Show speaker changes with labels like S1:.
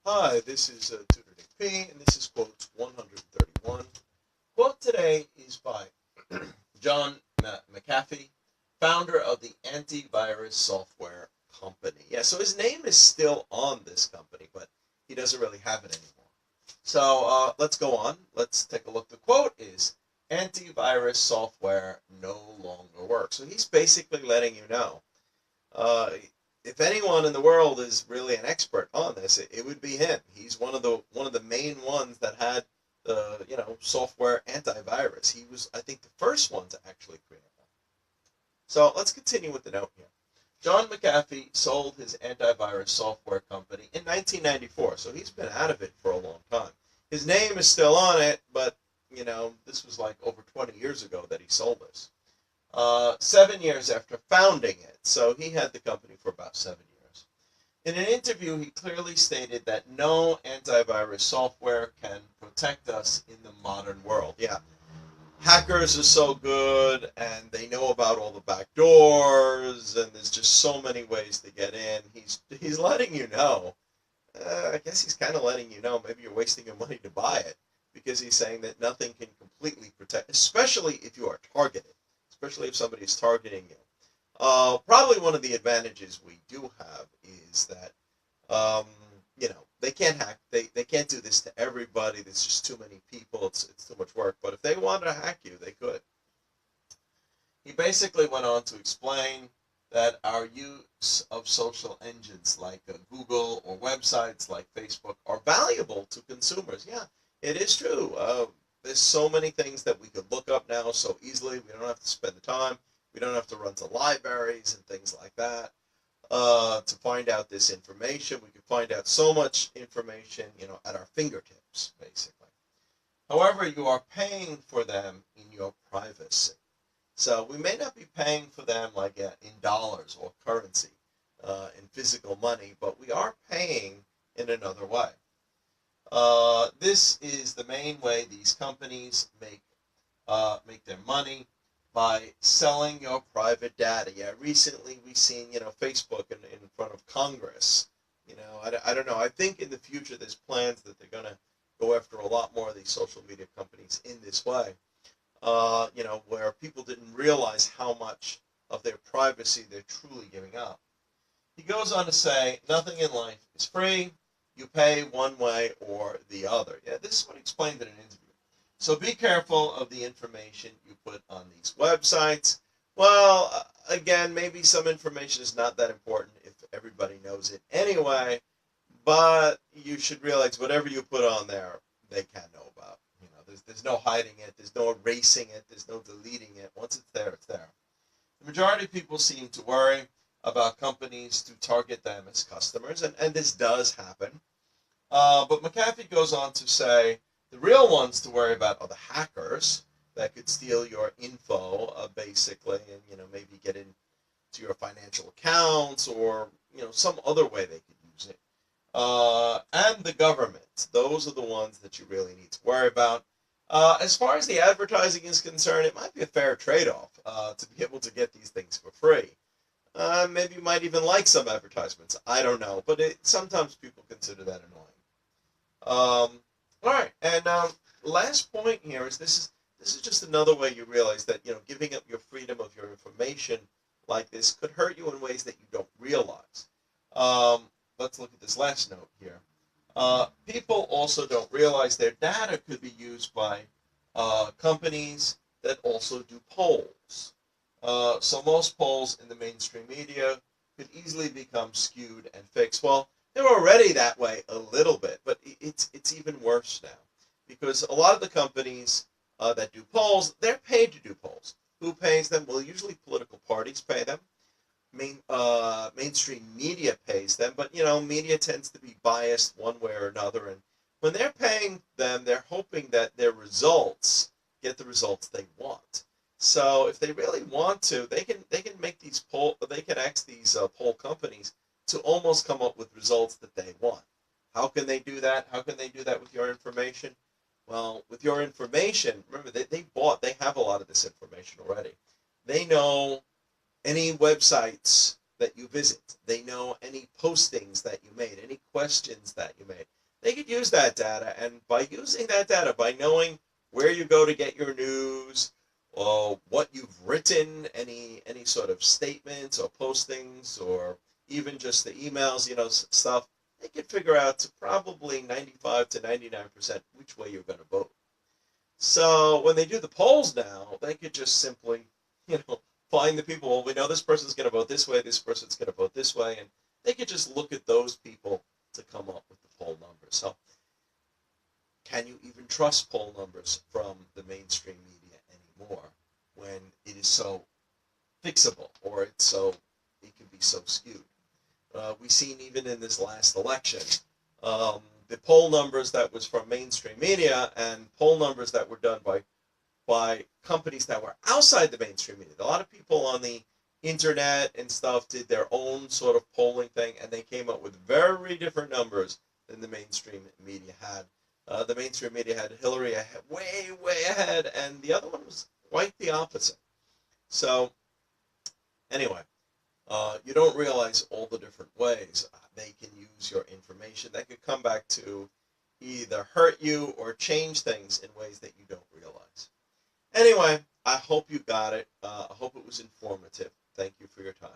S1: Hi, this is Tutor P, and this is quote 131. Quote today is by John McAfee, founder of the antivirus software company. Yeah, so his name is still on this company, but he doesn't really have it anymore. So let's go on. Let's take a look. The quote is antivirus software no longer works. So he's basically letting you know uh, if anyone in the world is really an expert on this, it would be him. He's one of the main ones that had the software antivirus. He was, I think, the first one to actually create one. So let's continue with the note here. John McAfee sold his antivirus software company in 1994, so he's been out of it for a long time. His name is still on it, but this was like over 20 years ago that he sold this. 7 years after founding it. So he had the company for about 7 years. In an interview, he clearly stated that no antivirus software can protect us in the modern world. Yeah, hackers are so good and they know about all the back doors and there's just so many ways to get in. He's letting you know. I guess he's kind of letting you know maybe you're wasting your money to buy it because he's saying that nothing can completely protect, especially if you are targeted, especially if somebody is targeting you. Probably one of the advantages we do have is that they can't hack. They can't do this to everybody. There's just too many people. It's too much work. But if they wanted to hack you, they could. He basically went on to explain that our use of social engines like Google or websites like Facebook are valuable to consumers. Yeah, it is true. There's so many things that we could look up now so easily. We don't have to spend the time. We don't have to run to libraries and things like that to find out this information. We can find out so much information, at our fingertips, basically. However, you are paying for them in your privacy. So we may not be paying for them like in dollars or currency, in physical money, but we are paying in another way. This is the main way these companies make their money by selling your private data. Yeah, recently we've seen Facebook in front of Congress. I don't know. I think in the future there's plans that they're gonna go after a lot more of these social media companies in this way. Where people didn't realize how much of their privacy they're truly giving up. He goes on to say, nothing in life is free. You pay one way or the other. Yeah, this is what he explained in an interview. So be careful of the information you put on these websites. Well, again, maybe some information is not that important if everybody knows it anyway, but you should realize whatever you put on there, they can know about. There's no hiding it. There's no erasing it. There's no deleting it. Once it's there, it's there. The majority of people seem to worry about companies to target them as customers, and this does happen. But McAfee goes on to say the real ones to worry about are the hackers that could steal your info, basically, and maybe get into your financial accounts or some other way they could use it. And the government; those are the ones that you really need to worry about. As far as the advertising is concerned, it might be a fair trade-off to be able to get these things for free. Maybe you might even like some advertisements. I don't know, but sometimes people consider that annoying. All right, and last point here is this is just another way you realize that giving up your freedom of your information like this could hurt you in ways that you don't realize. Um, let's look at this last note here. People also don't realize their data could be used by companies that also do polls. So most polls in the mainstream media could easily become skewed and fixed. Well, they're already that way a little bit, but it's even worse now because a lot of the companies that do polls, they're paid to do polls. Who pays them? Well, usually political parties pay them. Mainstream media pays them, but media tends to be biased one way or another, and when they're paying them, they're hoping that their results get the results they want. So if they really want to, they can make these they can ask these poll companies to almost come up with results that they want. How can they do that? How can they do that with your information? Well, with your information, remember they have a lot of this information already. They know any websites that you visit. They know any postings that you made, any questions that you made. they could use that data. And by using that data, by knowing where you go to get your news, or what you've written, any sort of statements or postings, or even just the emails, stuff, they could figure out to probably 95 to 99% which way you're going to vote. So when they do the polls now, they could just simply, you know, find the people. Well, we know this person's going to vote this way, this person's going to vote this way, and they could just look at those people to come up with the poll numbers. So can you even trust poll numbers from the mainstream media anymore when it is so fixable, or it can be so skewed? We've seen even in this last election, the poll numbers that was from mainstream media and poll numbers that were done by companies that were outside the mainstream media. A lot of people on the internet and stuff did their own sort of polling thing, and they came up with very different numbers than the mainstream media had. The mainstream media had Hillary ahead, way ahead, and the other one was quite the opposite. So anyway, you don't realize all the different ways they can use your information. That could come back to either hurt you or change things in ways that you don't realize. Anyway, I hope you got it. I hope it was informative. Thank you for your time.